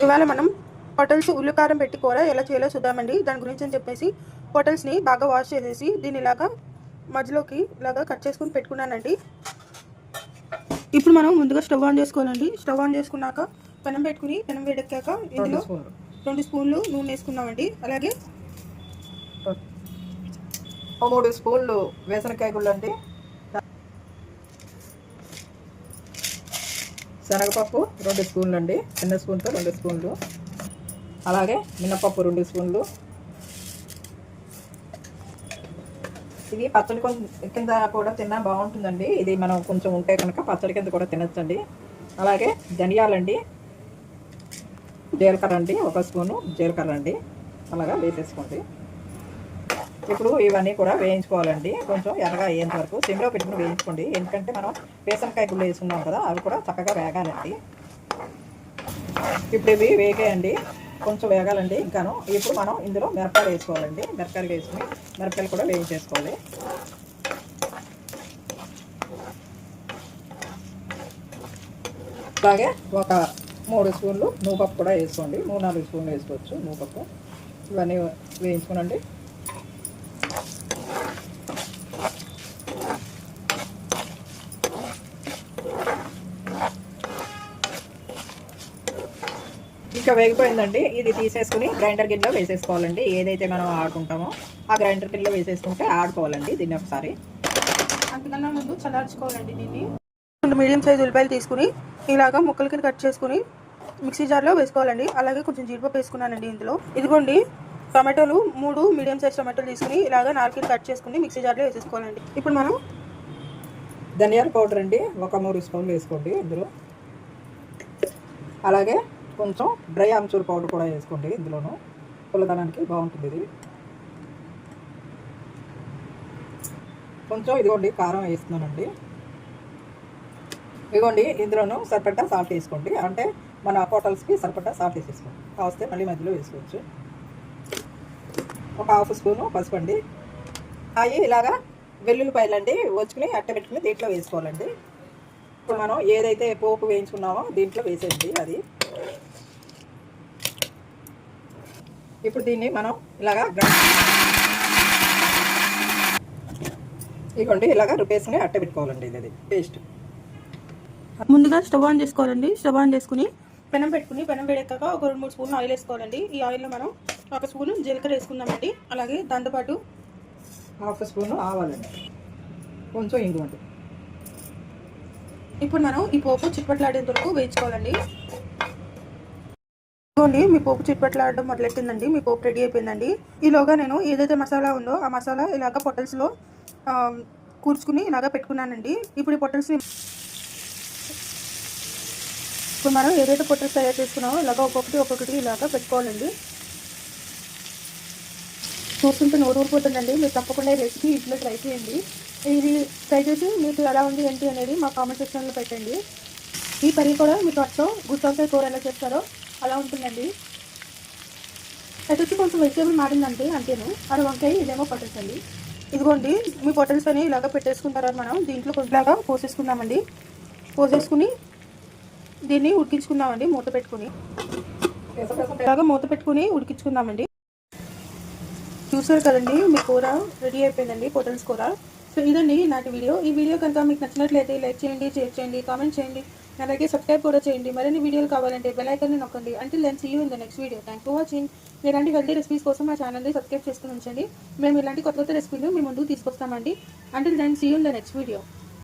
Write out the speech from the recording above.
ఇవాళ మనం పొటల్స్ ఉల్లికారం పెట్టి కూర ఎలా చేయాలో చూద్దామండి. దాని గురించి అని చెప్పేసి పొటల్స్ని బాగా వాష్ చేసేసి దీన్ని ఇలాగా మధ్యలోకి ఇలాగా కట్ చేసుకుని పెట్టుకున్నానండి. ఇప్పుడు మనం ముందుగా స్టవ్ ఆన్ చేసుకోవాలండి. స్టవ్ ఆన్ చేసుకున్నాక పెనం పెట్టుకుని పెనం వేడెక్కాక ఇందులో 2 స్పూన్లు నూనె వేసుకున్నామండి. అలాగే 3 స్పూన్లు వేసనకాయ గుళ్ళు అండి, శనగపప్పు 2 స్పూన్లు అండి, చిన్న స్పూన్తో 2 స్పూన్లు, అలాగే మినపప్పు 2 స్పూన్లు. ఇది పచ్చడి కింద కూడా తిన్నా బాగుంటుందండి. ఇది మనం కొంచెం ఉంటే కనుక పచ్చడి కింద కూడా తినచ్చండి. అలాగే ధనియాలండి, జీలకర్ర అండి, 1 స్పూను జీలకర్ర అండి, అలాగా వేసేసుకోండి. ఇప్పుడు ఇవన్నీ కూడా వేయించుకోవాలండి. కొంచెం ఎర్రగా అయ్యేంత వరకు సిమ్లో పెట్టుకుని వేయించుకోండి. ఎందుకంటే మనం వేసనకాయ గుళ్ళు వేసుకున్నాం కదా, అవి కూడా చక్కగా వేగాలండి. ఇప్పుడు ఇవి వేగాయండి, కొంచెం వేగాలండి ఇంకాను. ఇప్పుడు మనం ఇందులో మిరపకాయలు వేసుకోవాలండి. మిరపకాయలు వేసుకుని మిరపకాయలు కూడా వేయించేసుకోవాలి. అలాగే ఒక 3 స్పూన్లు నువ్వుపప్పు కూడా వేసుకోండి. 3-4 స్పూన్లు వేసుకోవచ్చు నువ్వుపప్పు. ఇవన్నీ వేయించుకోనండి. ఇంకా వేగిపోయిందండి. ఇది తీసేసుకుని గ్రైండర్ గిన్నెలో వేసేసుకోవాలండి. ఏదైతే మనం ఆడుకుంటామో ఆ గ్రైండర్ గిన్నెలో వేసేసుకుంటే ఆడుకోవాలండి దీన్ని ఒకసారి. అంతకన్నా ముందు చల్లార్చుకోవాలండి. దీన్ని 2 మీడియం సైజ్ ఉల్లిపాయలు తీసుకుని ఇలాగా ముక్కల కింద కట్ చేసుకుని మిక్సీ జార్లో వేసుకోవాలండి. అలాగే కొంచెం జీడిపప్పు వేసుకున్నానండి ఇందులో. ఇదిగోండి టమాటోలు 3 మీడియం సైజ్ టమాటోలు తీసుకుని ఇలాగా 4 కట్ చేసుకుని మిక్సీ జార్లో వేసేసుకోవాలండి. ఇప్పుడు మనం ధనియాల పౌడర్ అండి, ఒక 3 స్పూన్లు వేసుకోండి ఇందులో. అలాగే కొంచెం డ్రై ఆమ్చూర్ పౌడర్ కూడా వేసుకోండి ఇందులోను, పుల్లదనానికి బాగుంటుంది ఇది. కొంచెం ఇదిగోండి కారం వేస్తున్నానండి. ఇదిగోండి ఇందులోను సరిపడా సాల్ట్ వేసుకోండి. అంటే మన హోటల్స్కి సరిపడా సాల్ట్ వేసేసుకోండి. కావస్తే మళ్ళీ మధ్యలో వేసుకోవచ్చు. ఒక 1/2 స్పూను పసుపు అండి. అవి ఇలాగా వెల్లుల్లిపాయలు అండి వచ్చుకుని అట్ట పెట్టుకుని దీంట్లో వేసుకోవాలండి. ఇప్పుడు మనం ఏదైతే పోపు వేయించుకున్నామో దీంట్లో వేసేయండి అది. ఇప్పుడు దీన్ని మనం ఇలాగా ఇదిగోండి ఇలాగా రుపేసుకుని అట్ట పెట్టుకోవాలండి. ఇది పేస్ట్. ముందుగా స్టవ్ ఆన్ చేసుకోవాలండి. స్టవ్ ఆన్ చేసుకుని పెనం పెట్టుకుని పెనం వేడెక్కాక ఒక 2-3 స్పూన్లు ఆయిల్ వేసుకోవాలండి. ఈ ఆయిల్లో మనం 1 స్పూను జీలకర్ర వేసుకుందామండి. అలాగే దాంతోపాటు 1/2 స్పూను ఆవాలండి, కొంచెం ఇంగువండి. ఇప్పుడు మనం ఈ పోపు చిట్పట్లాడేంత వరకు వేయించుకోవాలండి. ఇదిగోండి మీ పోపు చిట్పట్లాడడం మొదలెట్టిందండి. మీ పోపు రెడీ అయిపోయిందండి. ఈలోగా నేను ఏదైతే మసాలా ఉందో ఆ మసాలా ఇలాగ పొటల్స్లో కూర్చుకుని ఇలాగ పెట్టుకున్నానండి. ఇప్పుడు ఈ పొటల్స్ని ఇప్పుడు మనం ఏదైతే పొటల్స్ తయారు చేసుకున్నామో ఇలాగ ఒక్కొక్కటి ఇలాగ పెట్టుకోవాలండి. చూస్తుంటే నోరు ఊరిపోతుందండి. మీరు తప్పకుండా ఈ రెసిపీ ఇంట్లో ట్రై చేయండి. ఇది ట్రై చేసి మీకు ఎలా ఉంది ఏంటి అనేది మా కామెంట్ సెక్షన్లో పెట్టండి. ఈ కర్రీ కూడా మీకు వచ్చో గుత్తొంకాయ కూర ఎలా చేస్తారో అలా ఉంటుందండి. అది వచ్చి కొంచెం వెజిటేబుల్ మారిందంటే అంతేను. అది వంకాయ, ఇదేమో పొటల్స్ అండి. ఇదిగోండి మీ పొటల్స్ అని ఇలాగ పెట్టేసుకున్న తర్వాత మనం దీంట్లో కొంచెంలాగా పోసేసుకుందామండి. పోసేసుకుని దీన్ని ఉడికించుకుందామండి. మూత పెట్టుకుని ఇలాగా మూత పెట్టుకుని ఉడికించుకుందామండి. చూసారు కదండి మీ కూర రెడీ అయిపోయిందండి, పొటల్స్ కూర. సో ఇదండి నాటి వీడియో. ఈ వీడియో కనుక మీకు నచ్చినట్లయితే లైక్ చేయండి, షేర్ చేయండి, కామెంట్ చేయండి, అలాగే సబ్స్క్రైబ్ కూడా చేయండి. మరిన్ని వీడియోలు కావాలంటే బెల్ ఐకాన్ని నొక్కండి. Until then see you in the next video. Thanks for watching. ఇలాంటి హెల్తీ రెసిపీస్ కోసం మా ఛానల్ని సబ్స్క్రైబ్ చేసుకుని ఉంచండి. మేము ఇలాంటి కొత్త రెసిపీలు మీ ముందుకు తీసుకొస్తామండి. Until then see you in the next video.